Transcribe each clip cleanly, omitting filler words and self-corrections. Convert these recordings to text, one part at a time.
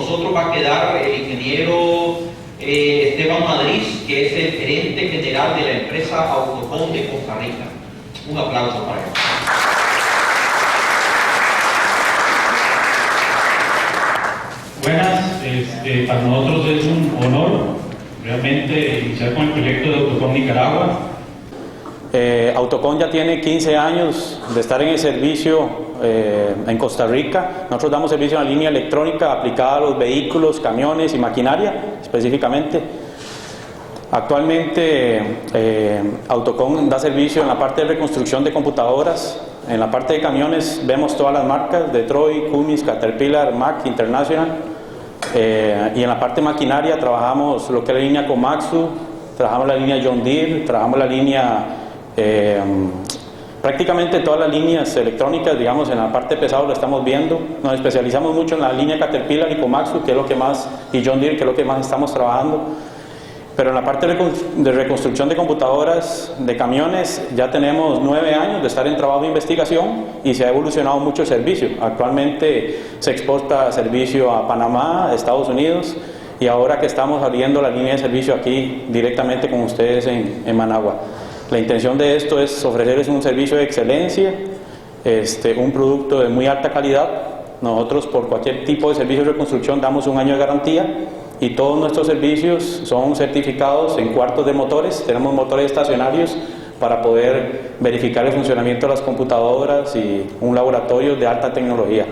nosotros va a quedar el ingeniero Esteban Madrid, que es el gerente general de la empresa Autocom de Costa Rica. Un aplauso para él. Buenas, para nosotros es un honor realmente iniciar con el proyecto de Autocom Nicaragua. Autocom ya tiene 15 años de estar en el servicio en Costa Rica. Nosotros damos servicio en la línea electrónica aplicada a los vehículos, camiones y maquinaria específicamente. Actualmente Autocom da servicio en la parte de reconstrucción de computadoras. En la parte de camiones vemos todas las marcas: Detroit, Cummins, Caterpillar, Mack, International. Y en la parte de maquinaria trabajamos lo que es la línea Komatsu, trabajamos la línea John Deere, trabajamos la línea prácticamente todas las líneas electrónicas, digamos. En la parte pesada lo estamos viendo. Nos especializamos mucho en la línea Caterpillar y Komatsu, que es lo que más, y John Deere, que es lo que más estamos trabajando. Pero en la parte de reconstrucción de computadoras, de camiones, ya tenemos 9 años de estar en trabajo de investigación y se ha evolucionado mucho el servicio. Actualmente se exporta servicio a Panamá, a Estados Unidos, y ahora que estamos abriendo la línea de servicio aquí directamente con ustedes en Managua. La intención de esto es ofrecerles un servicio de excelencia, un producto de muy alta calidad. Nosotros por cualquier tipo de servicio de reconstrucción damos 1 año de garantía y todos nuestros servicios son certificados en cuartos de motores. Tenemos motores estacionarios para poder verificar el funcionamiento de las computadoras y un laboratorio de alta tecnología.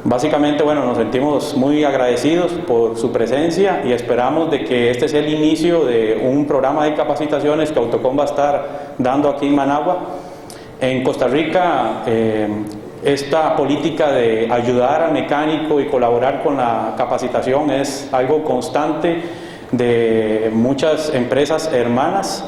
Básicamente, bueno, nos sentimos muy agradecidos por su presencia y esperamos de que este sea el inicio de un programa de capacitaciones que Autocom va a estar dando aquí en Managua. En Costa Rica, esta política de ayudar al mecánico y colaborar con la capacitación es algo constante de muchas empresas hermanas,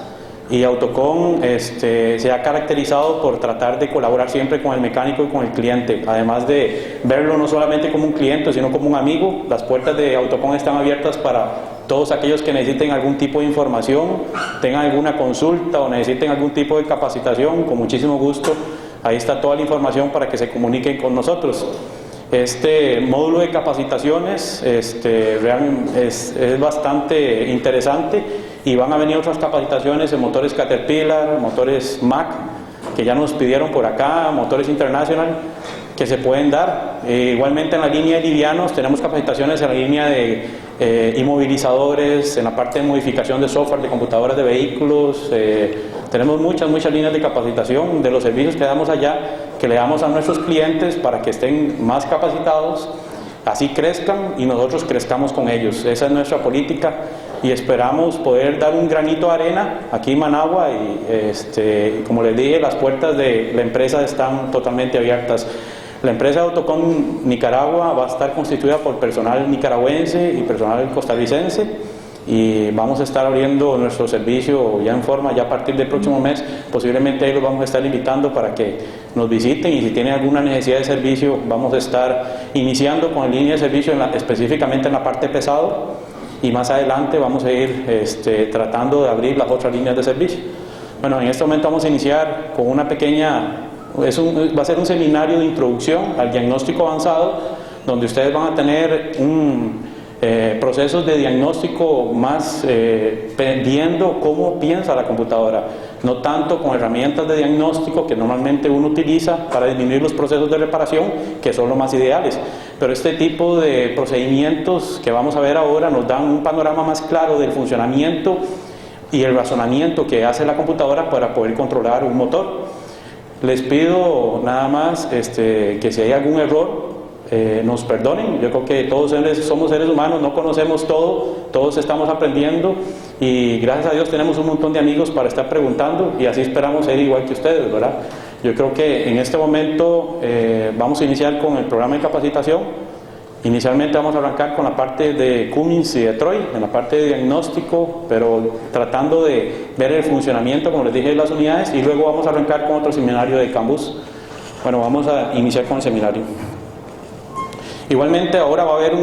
y Autocom se ha caracterizado por tratar de colaborar siempre con el mecánico y con el cliente, además de verlo no solamente como un cliente sino como un amigo. Las puertas de Autocom están abiertas para todos aquellos que necesiten algún tipo de información, tengan alguna consulta o necesiten algún tipo de capacitación. Con muchísimo gusto, ahí está toda la información para que se comuniquen con nosotros. Este módulo de capacitaciones es bastante interesante, y van a venir otras capacitaciones en motores Caterpillar, motores Mack, que ya nos pidieron por acá, motores International, que se pueden dar. Igualmente en la línea de livianos tenemos capacitaciones en la línea de inmovilizadores, en la parte de modificación de software de computadoras de vehículos. Tenemos muchas líneas de capacitación de los servicios que damos allá, que le damos a nuestros clientes para que estén más capacitados, así crezcan y nosotros crezcamos con ellos. Esa es nuestra política y esperamos poder dar un granito de arena aquí en Managua, y como les dije, las puertas de la empresa están totalmente abiertas. La empresa de Autocom Nicaragua va a estar constituida por personal nicaragüense y personal costarricense, y vamos a estar abriendo nuestro servicio ya en forma, ya a partir del próximo mes. Posiblemente ahí los vamos a estar invitando para que nos visiten, y si tienen alguna necesidad de servicio vamos a estar iniciando con la línea de servicio específicamente en la parte pesado, y más adelante vamos a ir tratando de abrir las otras líneas de servicio. Bueno, en este momento vamos a iniciar con una pequeña, va a ser un seminario de introducción al diagnóstico avanzado, donde ustedes van a tener procesos de diagnóstico más viendo cómo piensa la computadora, no tanto con herramientas de diagnóstico que normalmente uno utiliza para disminuir los procesos de reparación, que son los más ideales. Pero este tipo de procedimientos que vamos a ver ahora nos dan un panorama más claro del funcionamiento y el razonamiento que hace la computadora para poder controlar un motor. Les pido nada más que si hay algún error, nos perdonen. Yo creo que todos somos seres humanos, no conocemos todo, todos estamos aprendiendo, y gracias a Dios tenemos un montón de amigos para estar preguntando, y así esperamos ser igual que ustedes, ¿verdad? Yo creo que en este momento vamos a iniciar con el programa de capacitación. Inicialmente vamos a arrancar con la parte de Cummins y Detroit, en la parte de diagnóstico, pero tratando de ver el funcionamiento, como les dije, de las unidades, y luego vamos a arrancar con otro seminario de Cambus. Bueno, vamos a iniciar con el seminario. Igualmente ahora va a haber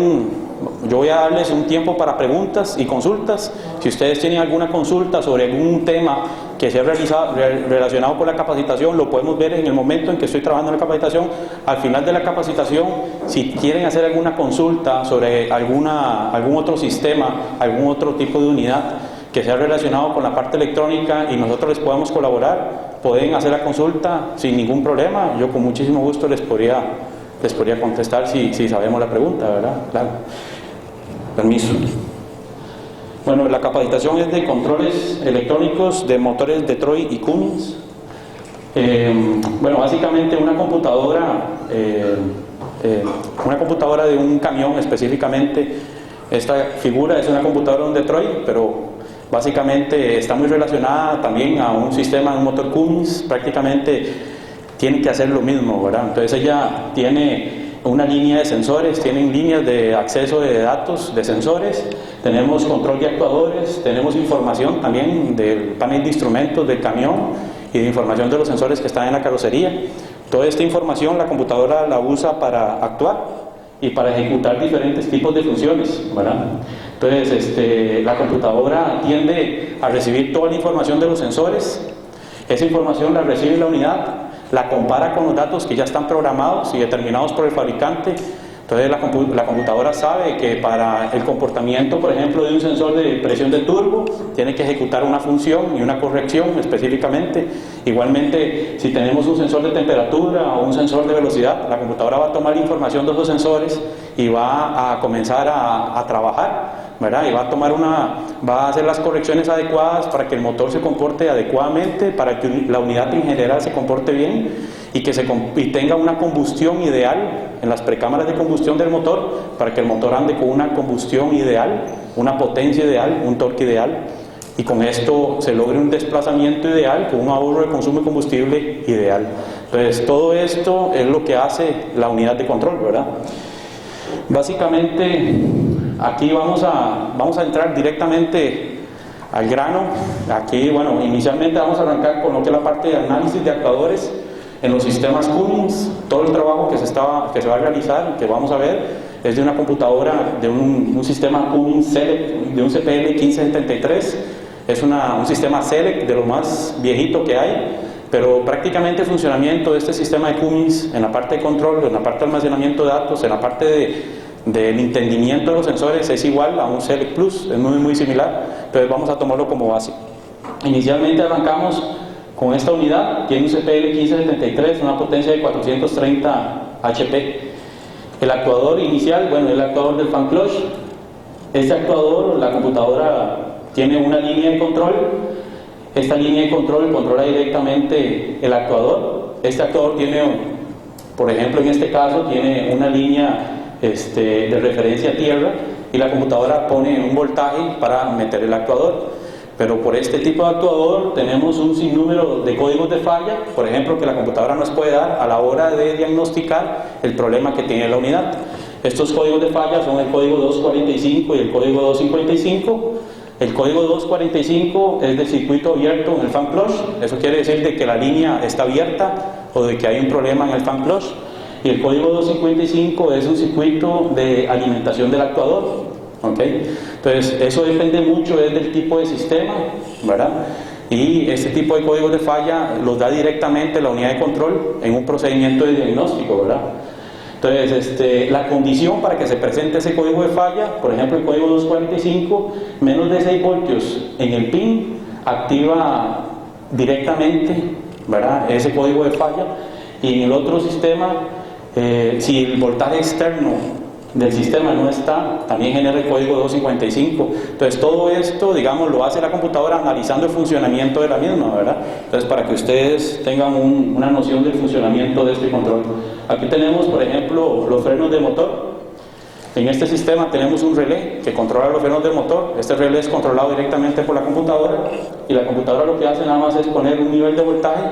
yo voy a darles un tiempo para preguntas y consultas. Si ustedes tienen alguna consulta sobre algún tema que sea relacionado con la capacitación, lo podemos ver en el momento en que estoy trabajando en la capacitación. Al final de la capacitación, si quieren hacer alguna consulta sobre algún otro sistema, algún otro tipo de unidad que sea relacionado con la parte electrónica y nosotros les podamos colaborar, pueden hacer la consulta sin ningún problema. Yo con muchísimo gusto les podría contestar si sabemos la pregunta, ¿verdad? Claro. Permiso. Bueno, la capacitación es de controles electrónicos de motores Detroit y Cummins. Bueno, básicamente una computadora de un camión específicamente. Esta figura es una computadora de un Detroit, pero básicamente está muy relacionada también a un sistema, un motor Cummins. Prácticamente tiene que hacer lo mismo, ¿verdad? Entonces ella tiene una línea de sensores, tienen líneas de acceso de datos de sensores, tenemos control de actuadores, tenemos información también del panel de instrumentos del camión y de información de los sensores que están en la carrocería. Toda esta información la computadora la usa para actuar y para ejecutar diferentes tipos de funciones, ¿verdad? Entonces la computadora tiende a recibir toda la información de los sensores. Esa información la recibe la unidad, la compara con los datos que ya están programados y determinados por el fabricante. Entonces la computadora sabe que para el comportamiento, por ejemplo, de un sensor de presión de turbo, tiene que ejecutar una función y una corrección específicamente. Igualmente, si tenemos un sensor de temperatura o un sensor de velocidad, la computadora va a tomar información de esos sensores y va a comenzar a trabajar, ¿verdad? Y va a hacer las correcciones adecuadas para que el motor se comporte adecuadamente, para que la unidad en general se comporte bien y tenga una combustión ideal en las precámaras de combustión del motor, para que el motor ande con una combustión ideal, una potencia ideal, un torque ideal, y con esto se logre un desplazamiento ideal con un ahorro de consumo de combustible ideal. Entonces todo esto es lo que hace la unidad de control, ¿verdad? Básicamente aquí vamos a entrar directamente al grano. Aquí, bueno, inicialmente vamos a arrancar con lo que es la parte de análisis de actuadores en los sistemas Cummins. Todo el trabajo que se va a realizar, que vamos a ver, es de una computadora de un sistema Cummins Select, de un CPL 1573. Es un sistema Select de lo más viejito que hay, pero prácticamente el funcionamiento de este sistema de Cummins en la parte de control, en la parte de almacenamiento de datos, en la parte del entendimiento de los sensores es igual a un Select Plus, es muy similar. Entonces vamos a tomarlo como base. Inicialmente arrancamos con esta unidad, tiene un CPL 1573, una potencia de 430 HP. El actuador inicial, bueno, el actuador del fan clutch. Este actuador, la computadora tiene una línea de control. Esta línea de control controla directamente el actuador. Este actuador tiene, por ejemplo, en este caso, tiene una línea de referencia a tierra y la computadora pone un voltaje para meter el actuador. Pero por este tipo de actuador tenemos un sinnúmero de códigos de falla, por ejemplo, que la computadora nos puede dar a la hora de diagnosticar el problema que tiene la unidad. Estos códigos de falla son el código 245 y el código 255. El código 245 es del circuito abierto en el fan clutch. Eso quiere decir de que la línea está abierta o de que hay un problema en el fan clutch. Y el código 255 es un circuito de alimentación del actuador. ¿Okay? Entonces eso depende mucho del tipo de sistema, ¿verdad? Y este tipo de códigos de falla los da directamente la unidad de control en un procedimiento de diagnóstico, ¿verdad? Entonces la condición para que se presente ese código de falla, por ejemplo el código 245, menos de 6 voltios en el pin activa directamente, ¿verdad?, ese código de falla. Y en el otro sistema, si el voltaje externo del sistema no está, también genera el código 255. Entonces todo esto, digamos, lo hace la computadora analizando el funcionamiento de la misma, ¿verdad? Entonces para que ustedes tengan una noción del funcionamiento de este control. Aquí tenemos, por ejemplo, los frenos de motor. En este sistema tenemos un relé que controla los frenos del motor. Este relé es controlado directamente por la computadora y la computadora lo que hace nada más es poner un nivel de voltaje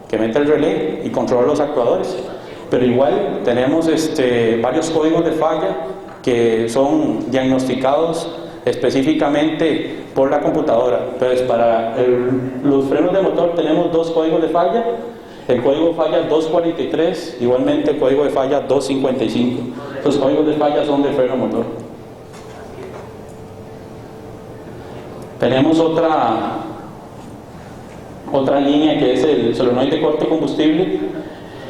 que mete el relé y controla los actuadores. Pero igual tenemos varios códigos de falla que son diagnosticados específicamente por la computadora. Entonces para los frenos de motor tenemos dos códigos de falla. El código de falla 243, igualmente el código de falla 255. Los códigos de falla son del freno motor. Tenemos otra línea que es el solenoide de corte combustible.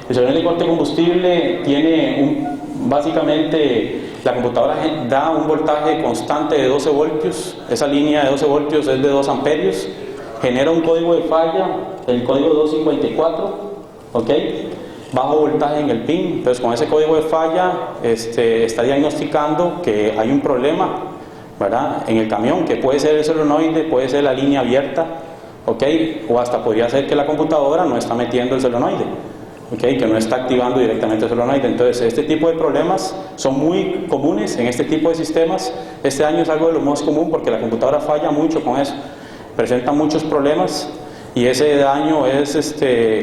El solenoide de corte combustible tiene básicamente la computadora da un voltaje constante de 12 voltios. Esa línea de 12 voltios es de 2 amperios. Genera un código de falla, el código 254, ¿ok? Bajo voltaje en el pin. Entonces con ese código de falla está diagnosticando que hay un problema, ¿verdad?, en el camión, que puede ser el solenoide, puede ser la línea abierta, ¿ok? O hasta podría ser que la computadora no está metiendo el solenoide, ¿ok?, que no está activando directamente el solenoide. Entonces este tipo de problemas son muy comunes en este tipo de sistemas. Este año es algo de lo más común porque la computadora falla mucho con eso, presenta muchos problemas y ese daño es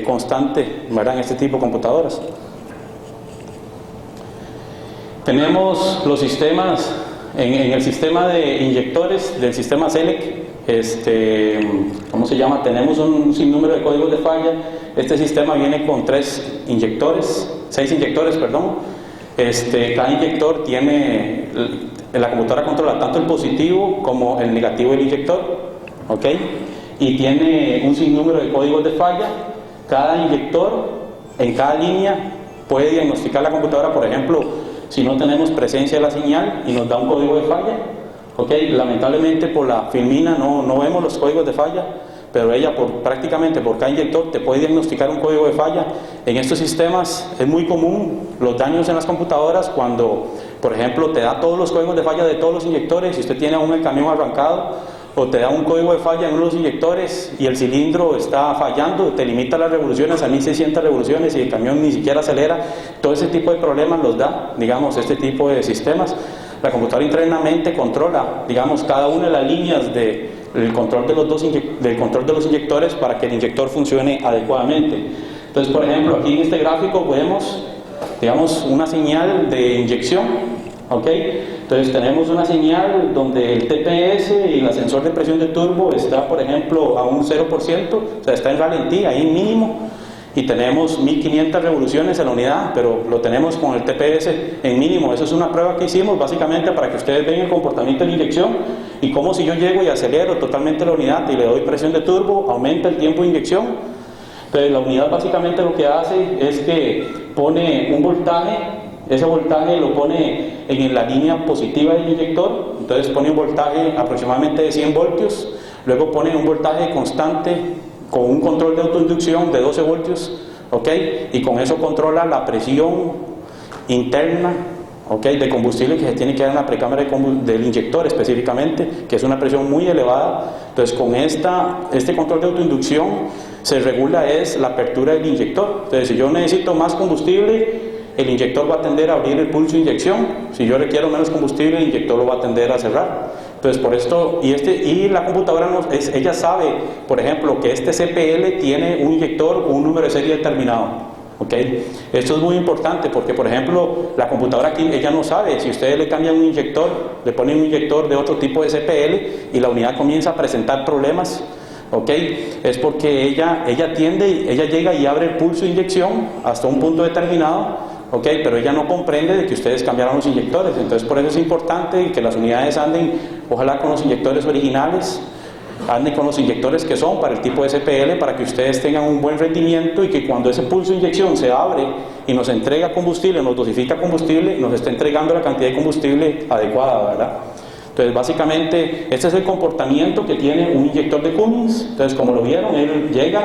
constante, ¿verdad?, en este tipo de computadoras. Tenemos los sistemas, en el sistema de inyectores del sistema SELEC, ¿cómo se llama? Tenemos un sinnúmero de códigos de falla. Este sistema viene con 6 inyectores, perdón. Cada inyector tiene, la computadora controla tanto el positivo como el negativo del inyector, ¿ok? Y tiene un sinnúmero de códigos de falla. Cada inyector, en cada línea, puede diagnosticar la computadora, por ejemplo, si no tenemos presencia de la señal y nos da un código de falla, ¿ok? Lamentablemente por la filmina no vemos los códigos de falla, pero ella prácticamente por cada inyector te puede diagnosticar un código de falla. En estos sistemas es muy común los daños en las computadoras cuando, por ejemplo, te da todos los códigos de falla de todos los inyectores. Si usted tiene aún el camión arrancado, o te da un código de falla en uno de los inyectores y el cilindro está fallando, te limita las revoluciones a 1600 revoluciones y el camión ni siquiera acelera. Todo ese tipo de problemas los da, digamos, este tipo de sistemas. La computadora internamente controla, digamos, cada una de las líneas del control de los inyectores para que el inyector funcione adecuadamente. Entonces, por ejemplo, aquí en este gráfico vemos, digamos, una señal de inyección, ¿ok? Entonces tenemos una señal donde el TPS y el ascensor de presión de turbo está, por ejemplo, a un 0%, o sea, está en ralentí, ahí mínimo, y tenemos 1500 revoluciones en la unidad, pero lo tenemos con el TPS en mínimo. Eso es una prueba que hicimos básicamente para que ustedes vean el comportamiento de la inyección y cómo si yo llego y acelero totalmente la unidad y le doy presión de turbo, aumenta el tiempo de inyección. Entonces la unidad básicamente lo que hace es que pone un voltaje. Ese voltaje lo pone en la línea positiva del inyector, entonces pone un voltaje aproximadamente de 100 voltios, luego pone un voltaje constante con un control de autoinducción de 12 voltios, ¿ok? Y con eso controla la presión interna, ¿ok?, de combustible que se tiene que dar en la precámara del inyector específicamente, que es una presión muy elevada. Entonces con este control de autoinducción se regula la apertura del inyector. Entonces si yo necesito más combustible, el inyector va a tender a abrir el pulso de inyección. Si yo requiero menos combustible, el inyector lo va a tender a cerrar. Entonces por esto, y la computadora ella sabe, por ejemplo, que este CPL tiene un inyector con un número de serie determinado, ¿ok? Esto es muy importante porque, por ejemplo, la computadora aquí, ella no sabe. Si ustedes le cambian un inyector, le ponen un inyector de otro tipo de CPL y la unidad comienza a presentar problemas, ¿ok?, es porque ella llega y abre el pulso de inyección hasta un punto determinado, ¿ok?, pero ella no comprende de que ustedes cambiaron los inyectores. Entonces por eso es importante que las unidades anden, ojalá con los inyectores originales, anden con los inyectores que son para el tipo de CPL, para que ustedes tengan un buen rendimiento y que cuando ese pulso de inyección se abre y nos entrega combustible, nos dosifica combustible, nos está entregando la cantidad de combustible adecuada, ¿verdad? Entonces básicamente este es el comportamiento que tiene un inyector de Cummins. Entonces, como lo vieron, él llega,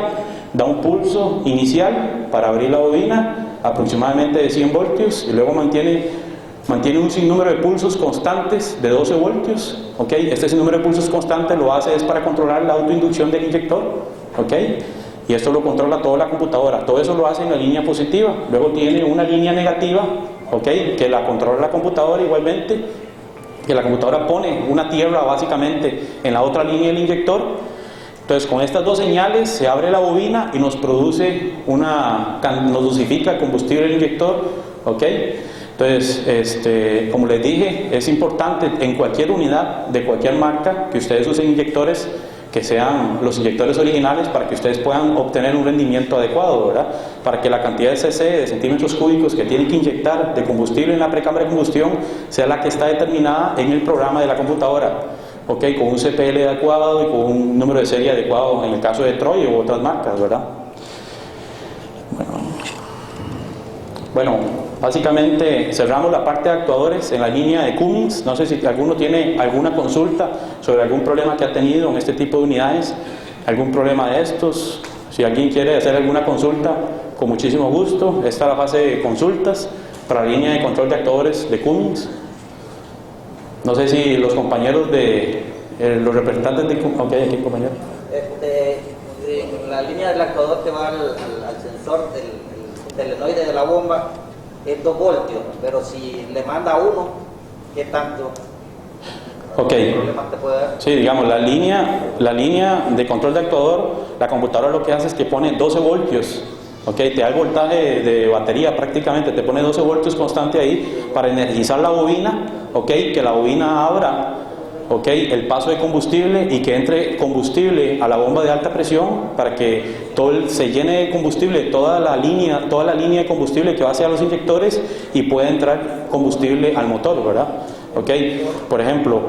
da un pulso inicial para abrir la bobina aproximadamente de 100 voltios y luego mantiene un sinnúmero de pulsos constantes de 12 voltios, ¿ok? Este sinnúmero de pulsos constantes lo hace es para controlar la autoinducción del inyector, ¿ok? Y esto lo controla toda la computadora. Todo eso lo hace en la línea positiva. Luego tiene una línea negativa, ¿ok?, que la controla la computadora igualmente, que la computadora pone una tierra básicamente en la otra línea del inyector. Entonces con estas dos señales se abre la bobina y nos produce nos dosifica el combustible del inyector, ¿ok? Entonces, como les dije, es importante en cualquier unidad de cualquier marca que ustedes usen inyectores que sean los inyectores originales para que ustedes puedan obtener un rendimiento adecuado, ¿verdad? Para que la cantidad de cc, de centímetros cúbicos que tienen que inyectar de combustible en la precámara de combustión sea la que está determinada en el programa de la computadora, ok, con un CPL adecuado y con un número de serie adecuado en el caso de Troy u otras marcas, ¿verdad? Bueno, básicamente cerramos la parte de actuadores en la línea de Cummins. No sé si alguno tiene alguna consulta sobre algún problema que ha tenido en este tipo de unidades, algún problema de estos. Si alguien quiere hacer alguna consulta, con muchísimo gusto. Esta es la fase de consultas para la línea de control de actuadores de Cummins. No sé si los compañeros de los representantes de Cummins. Ok, aquí compañero. La línea del actuador que va al sensor del solenoide de la bomba es 2 voltios, pero si le manda 1, ¿qué tanto? Ok. ¿Qué problemas te puede dar? Sí, digamos, la línea de control de actuador, la computadora lo que hace es que pone 12 voltios. Ok, te da el voltaje de batería prácticamente, te pone 12 voltios constante ahí para energizar la bobina, ok, que la bobina abra, ok, el paso de combustible y que entre combustible a la bomba de alta presión para que se llene de combustible toda la línea de combustible que va hacia los inyectores y pueda entrar combustible al motor, ¿verdad? Ok, por ejemplo,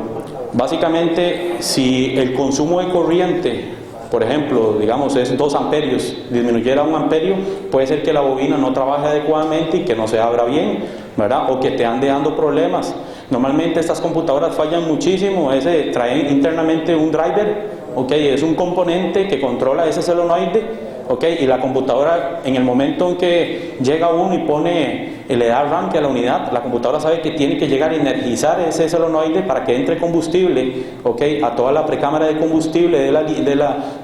básicamente si el consumo de corriente, por ejemplo, digamos es 2 amperios, disminuyera 1 amperio, puede ser que la bobina no trabaje adecuadamente y que no se abra bien, ¿verdad? O que te ande dando problemas. Normalmente estas computadoras fallan muchísimo, traen internamente un driver, ¿ok? Es un componente que controla ese solenoide, ¿ok? Y la computadora, en el momento en que llega uno y le da arranque a la unidad, la computadora sabe que tiene que llegar a energizar ese solenoide para que entre combustible, ¿ok? A toda la precámara de combustible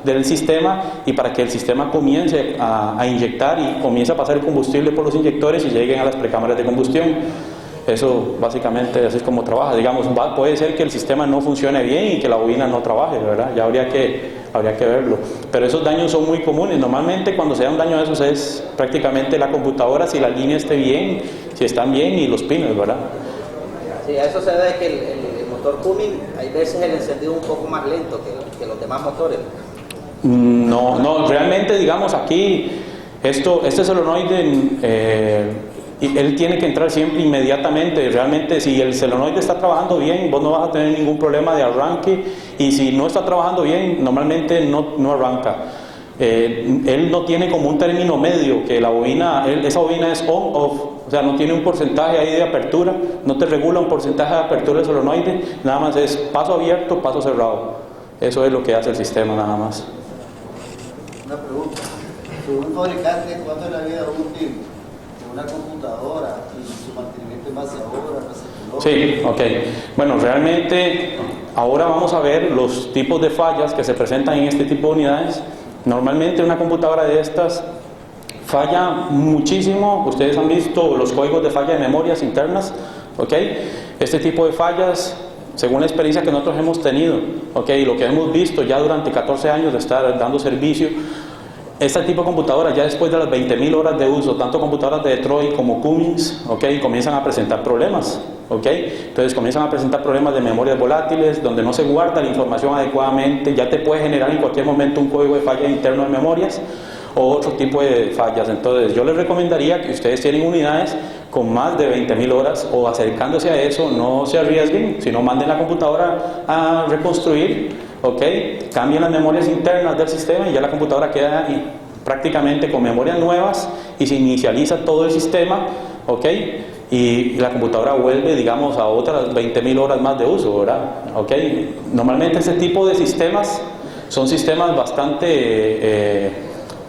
del sistema y para que el sistema comience a inyectar y comience a pasar el combustible por los inyectores y lleguen a las precámaras de combustión. Eso básicamente así es como trabaja. Digamos, puede ser que el sistema no funcione bien y que la bobina no trabaje, ¿verdad? Ya habría que verlo. Pero esos daños son muy comunes. Normalmente cuando se da un daño de esos es prácticamente la computadora, si la línea esté bien, si están bien y los pines, ¿verdad? Sí, a eso se debe que el motor Cummins, hay veces el encendido un poco más lento que los demás motores. No, realmente digamos aquí, este solenoide... y él tiene que entrar siempre inmediatamente. Realmente si el solenoide está trabajando bien, vos no vas a tener ningún problema de arranque, y si no está trabajando bien, normalmente no arranca. Él no tiene como un término medio, que la bobina, esa bobina es on-off, o sea, no tiene un porcentaje ahí de apertura, no te regula un porcentaje de apertura del solenoide, nada más es paso abierto, paso cerrado. Eso es lo que hace el sistema, nada más. Una pregunta, según fabricante, ¿cuánto es la vida útil de una computadora y su mantenimiento en base a horas, base a kilómetros? Sí, ok. Bueno, realmente ahora vamos a ver los tipos de fallas que se presentan en este tipo de unidades. Normalmente una computadora de estas falla muchísimo. Ustedes han visto los códigos de falla de memorias internas, ok. Este tipo de fallas, según la experiencia que nosotros hemos tenido, ok, y lo que hemos visto ya durante 14 años de estar dando servicio, este tipo de computadoras ya después de las 20.000 horas de uso, tanto computadoras de Detroit como Cummins, okay, comienzan a presentar problemas, okay. Entonces comienzan a presentar problemas de memorias volátiles, donde no se guarda la información adecuadamente, ya te puede generar en cualquier momento un código de falla interno de memorias o otro tipo de fallas. Entonces yo les recomendaría que ustedes tienen unidades con más de 20.000 horas o acercándose a eso, no se arriesguen, sino manden la computadora a reconstruir, ok, cambien las memorias internas del sistema y ya la computadora queda prácticamente con memorias nuevas y se inicializa todo el sistema, ok, y la computadora vuelve, digamos, a otras 20.000 horas más de uso, ¿verdad? Ok, normalmente este tipo de sistemas son sistemas bastante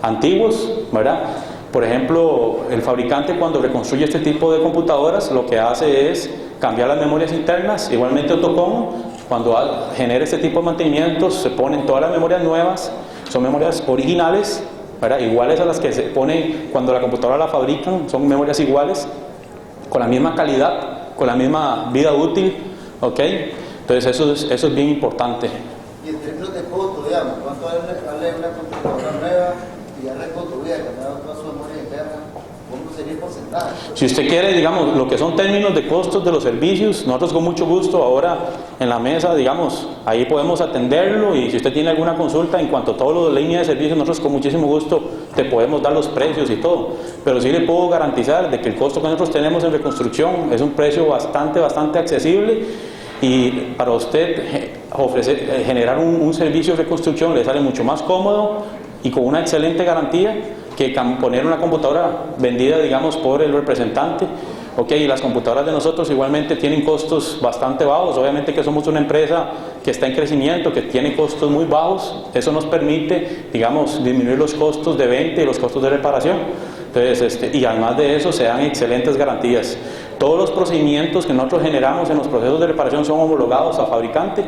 antiguos, ¿verdad? Por ejemplo, el fabricante cuando reconstruye este tipo de computadoras lo que hace es cambiar las memorias internas. Igualmente Autocom, cuando genera este tipo de mantenimientos, se ponen todas las memorias nuevas, son memorias originales, ¿verdad? Iguales a las que se ponen cuando la computadora la fabrican, son memorias iguales, con la misma calidad, con la misma vida útil, ¿ok? Entonces eso es bien importante. Y en términos de costo, digamos, ¿cuánto vale una computadora nueva y ya reconstruida, cambiando toda su memoria interna? ¿Cómo sería el porcentaje? Si usted quiere, digamos, lo que son términos de costos de los servicios, nosotros con mucho gusto ahora en la mesa, digamos, ahí podemos atenderlo, y si usted tiene alguna consulta en cuanto a todo lo de línea de servicios, nosotros con muchísimo gusto te podemos dar los precios y todo. Pero sí le puedo garantizar de que el costo que nosotros tenemos en reconstrucción es un precio bastante accesible. Y para usted generar un servicio de reconstrucción le sale mucho más cómodo y con una excelente garantía que poner una computadora vendida, digamos, por el representante. Y las computadoras de nosotros igualmente tienen costos bastante bajos. Obviamente que somos una empresa que está en crecimiento, que tiene costos muy bajos. Eso nos permite, digamos, disminuir los costos de venta y los costos de reparación. Entonces, y además de eso se dan excelentes garantías. Todos los procedimientos que nosotros generamos en los procesos de reparación son homologados a fabricante.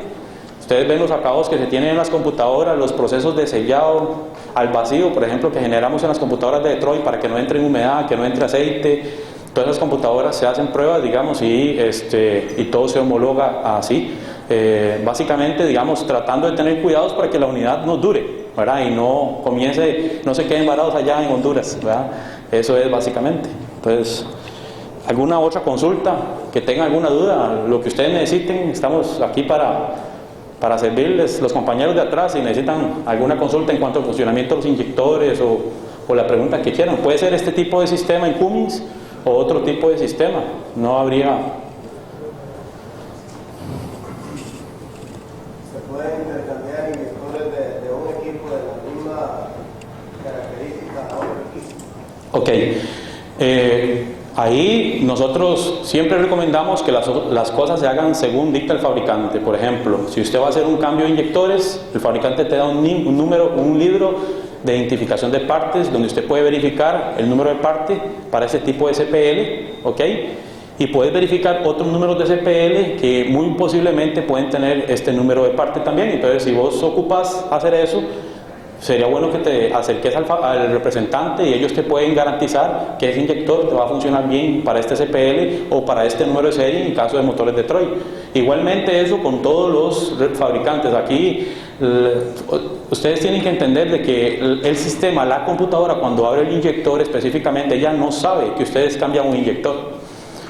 Ustedes ven los acabados que se tienen en las computadoras, los procesos de sellado al vacío, por ejemplo, que generamos en las computadoras de Detroit para que no entre humedad, que no entre aceite. Todas las computadoras se hacen pruebas, digamos, y todo se homologa así. Básicamente, digamos, tratando de tener cuidados para que la unidad nos dure, ¿verdad? Y no se queden varados allá en Honduras, ¿verdad? Eso es básicamente. Entonces, ¿alguna otra consulta? Que tengan alguna duda, lo que ustedes necesiten, estamos aquí para servirles. Los compañeros de atrás, si necesitan alguna consulta en cuanto al funcionamiento de los inyectores o la pregunta que quieran, puede ser este tipo de sistema en Cummins o otro tipo de sistema, no habría. ¿Se pueden intercambiar inyectores de un equipo de la misma característica a otro equipo? Ahí nosotros siempre recomendamos que las cosas se hagan según dicta el fabricante. Por ejemplo, si usted va a hacer un cambio de inyectores, el fabricante te da un libro de identificación de partes, donde usted puede verificar el número de parte para ese tipo de CPL, y puedes verificar otros números de CPL que muy posiblemente pueden tener este número de parte también. Entonces, si vos ocupas hacer eso, sería bueno que te acerques al representante y ellos te pueden garantizar que ese inyector te va a funcionar bien para este CPL o para este número de serie en caso de motores Detroit. Igualmente eso con todos los fabricantes. Aquí ustedes tienen que entender de que el sistema, la computadora, cuando abre el inyector específicamente, ella no sabe que ustedes cambian un inyector.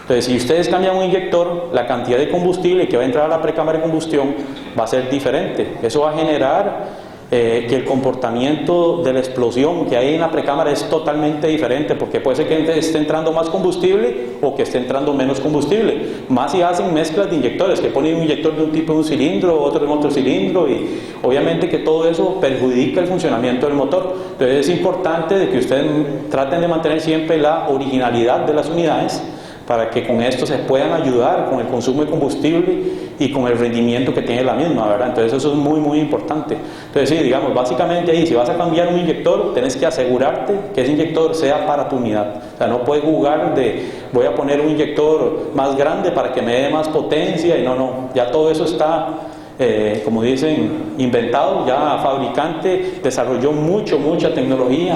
Entonces, si ustedes cambian un inyector, la cantidad de combustible que va a entrar a la precámara de combustión va a ser diferente. Eso va a generar que el comportamiento de la explosión que hay en la precámara es totalmente diferente, porque puede ser que esté entrando más combustible o que esté entrando menos combustible, más si hacen mezclas de inyectores, que ponen un inyector de un tipo de un cilindro, otro de otro cilindro, y obviamente que todo eso perjudica el funcionamiento del motor. Entonces es importante de que ustedes traten de mantener siempre la originalidad de las unidades, para que con esto se puedan ayudar con el consumo de combustible y con el rendimiento que tiene la misma, ¿verdad? Entonces eso es muy muy importante. Entonces sí, digamos, básicamente ahí, si vas a cambiar un inyector, tienes que asegurarte que ese inyector sea para tu unidad. O sea, no puedes jugar de voy a poner un inyector más grande para que me dé más potencia, y no, ya todo eso está, como dicen, inventado. Ya fabricante desarrolló mucha tecnología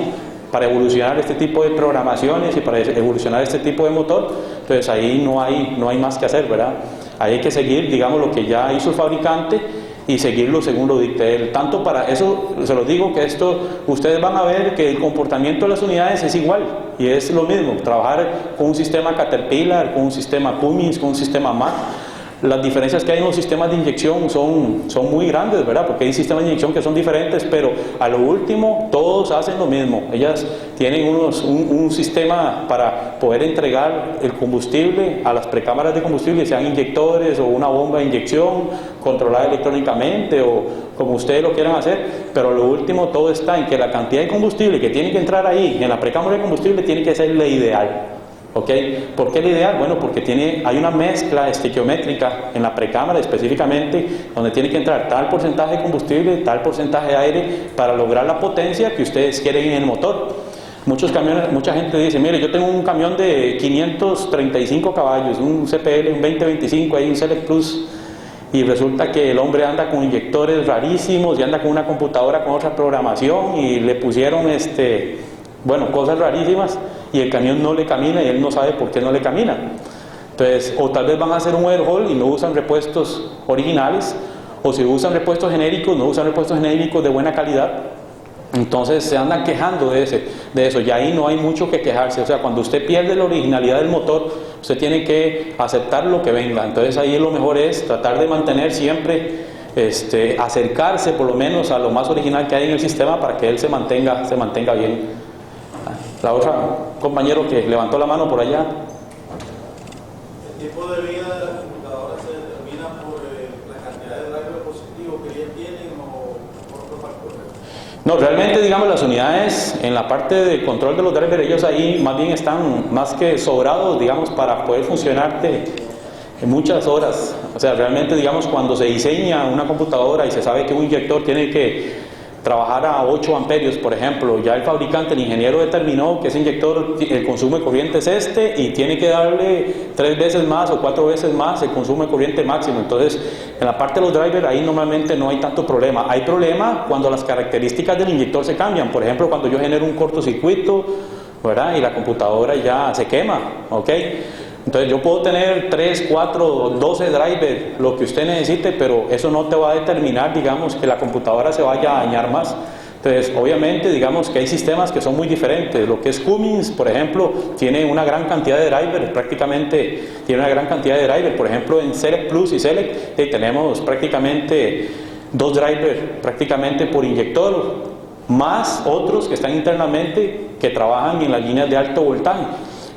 para evolucionar este tipo de programaciones y para evolucionar este tipo de motor. Entonces ahí no hay más que hacer, ¿verdad? Ahí hay que seguir, digamos, lo que ya hizo el fabricante y seguirlo según lo dicte él. Tanto para eso, se los digo que esto, ustedes van a ver que el comportamiento de las unidades es igual, y es lo mismo, trabajar con un sistema Caterpillar, con un sistema Cummins, con un sistema MAC. Las diferencias que hay en los sistemas de inyección son muy grandes, ¿verdad? Porque hay sistemas de inyección que son diferentes, pero a lo último todos hacen lo mismo. Ellas tienen un sistema para poder entregar el combustible a las precámaras de combustible, sean inyectores o una bomba de inyección controlada electrónicamente o como ustedes lo quieran hacer, pero a lo último todo está en que la cantidad de combustible que tiene que entrar ahí en la precámara de combustible tiene que ser la ideal. ¿Por qué el ideal? Bueno, porque hay una mezcla estequiométrica en la precámara específicamente, donde tiene que entrar tal porcentaje de combustible, tal porcentaje de aire para lograr la potencia que ustedes quieren en el motor. Mucha gente dice, mire, yo tengo un camión de 535 caballos, un CPL, un 2025, hay un Select Plus, y resulta que el hombre anda con inyectores rarísimos y anda con una computadora con otra programación y le pusieron cosas rarísimas, y el camión no le camina y él no sabe por qué no le camina. Entonces, o tal vez van a hacer un overhaul y no usan repuestos originales, o si usan repuestos genéricos, no usan repuestos genéricos de buena calidad. Entonces se andan quejando de eso, y ahí no hay mucho que quejarse. O sea, cuando usted pierde la originalidad del motor, usted tiene que aceptar lo que venga. Entonces ahí lo mejor es tratar de mantener siempre, acercarse por lo menos a lo más original que hay en el sistema para que él se mantenga bien. La otra compañero que levantó la mano por allá. El tiempo de vida de la computadora se determina por la cantidad de drive positivo No, realmente, digamos, las unidades en la parte de control de los drivers, ellos ahí más bien están más que sobrados, digamos, para poder funcionarte en muchas horas. O sea, realmente, digamos, cuando se diseña una computadora y se sabe que un inyector tiene que trabajar a 8 amperios, por ejemplo, ya el fabricante, el ingeniero determinó que ese inyector, el consumo de corriente es este y tiene que darle 3 veces más o 4 veces más el consumo de corriente máximo. Entonces, en la parte de los drivers ahí normalmente no hay tanto problema. Hay problema cuando las características del inyector se cambian. Por ejemplo, cuando yo genero un cortocircuito, ¿verdad? Y la computadora ya se quema, ¿ok? Entonces yo puedo tener 3, 4, 12 drivers, lo que usted necesite, pero eso no te va a determinar, digamos, que la computadora se vaya a dañar más. Entonces, obviamente, digamos que hay sistemas que son muy diferentes. Lo que es Cummins, por ejemplo, tiene una gran cantidad de drivers, prácticamente tiene una gran cantidad de drivers. Por ejemplo, en Select Plus y Select tenemos prácticamente 2 drivers prácticamente por inyector, más otros que están internamente que trabajan en las líneas de alto voltaje.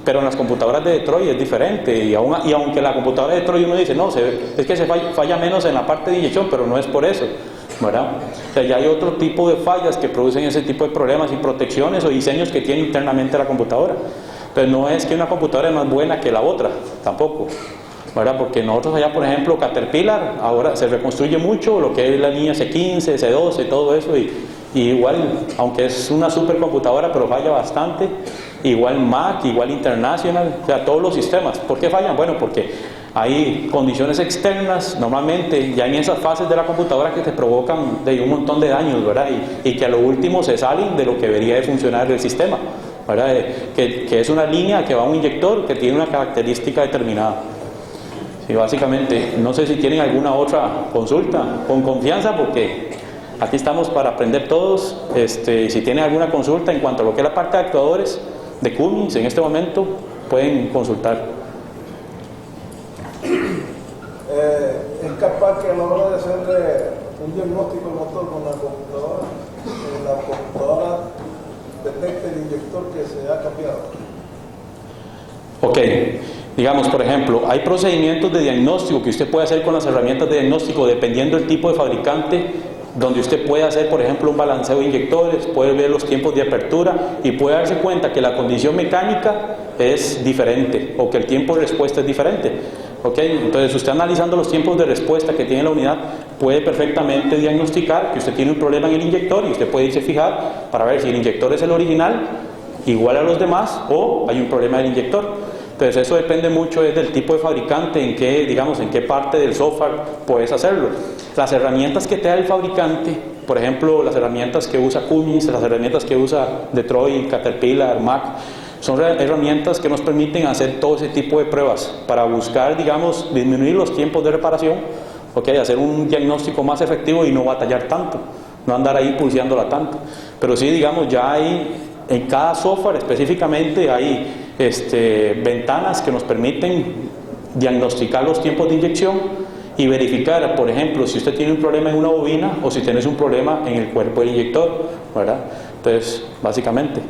Pero en las computadoras de Detroit es diferente, y aunque la computadora de Detroit uno dice, no, es que se falla menos en la parte de inyección, pero no es por eso, ¿verdad? O sea, ya hay otro tipo de fallas que producen ese tipo de problemas y protecciones o diseños que tiene internamente la computadora. Entonces no es que una computadora es más buena que la otra, tampoco, ¿verdad? Porque nosotros allá, por ejemplo, Caterpillar, ahora se reconstruye mucho lo que es la línea C15, C12, todo eso, y igual, aunque es una supercomputadora, pero falla bastante. Igual Mac, igual International, o sea, todos los sistemas. ¿Por qué fallan? Bueno, porque hay condiciones externas, normalmente, ya en esas fases de la computadora que te provocan de un montón de daños, ¿verdad? Y que a lo último se salen de lo que debería de funcionar el sistema, ¿verdad? Que es una línea que va a un inyector que tiene una característica determinada. Sí, básicamente, no sé si tienen alguna otra consulta, con confianza, porque aquí estamos para aprender todos. Si tienen alguna consulta en cuanto a lo que es la parte de actuadores de Cummins en este momento, pueden consultar. Es capaz que a la hora de hacer un diagnóstico del motor con la computadora detecte el inyector que se ha cambiado. Ok, digamos, por ejemplo, hay procedimientos de diagnóstico que usted puede hacer con las herramientas de diagnóstico dependiendo del tipo de fabricante, donde usted puede hacer, por ejemplo, un balanceo de inyectores, puede ver los tiempos de apertura y puede darse cuenta que la condición mecánica es diferente o que el tiempo de respuesta es diferente. ¿Okay? Entonces, usted analizando los tiempos de respuesta que tiene la unidad, puede perfectamente diagnosticar que usted tiene un problema en el inyector y usted puede irse a fijar para ver si el inyector es el original, igual a los demás, o hay un problema del inyector. Entonces eso depende mucho del tipo de fabricante, en qué parte del software puedes hacerlo. Las herramientas que te da el fabricante, por ejemplo, las herramientas que usa Cummins, las herramientas que usa Detroit, Caterpillar, Mac, son herramientas que nos permiten hacer todo ese tipo de pruebas para buscar, digamos, disminuir los tiempos de reparación, ¿okay? Hacer un diagnóstico más efectivo y no batallar tanto, no andar ahí pulseándola tanto. Pero sí, digamos, ya hay, en cada software específicamente hay ventanas que nos permiten diagnosticar los tiempos de inyección y verificar, por ejemplo, si usted tiene un problema en una bobina o si tienes un problema en el cuerpo del inyector, ¿verdad? Entonces, básicamente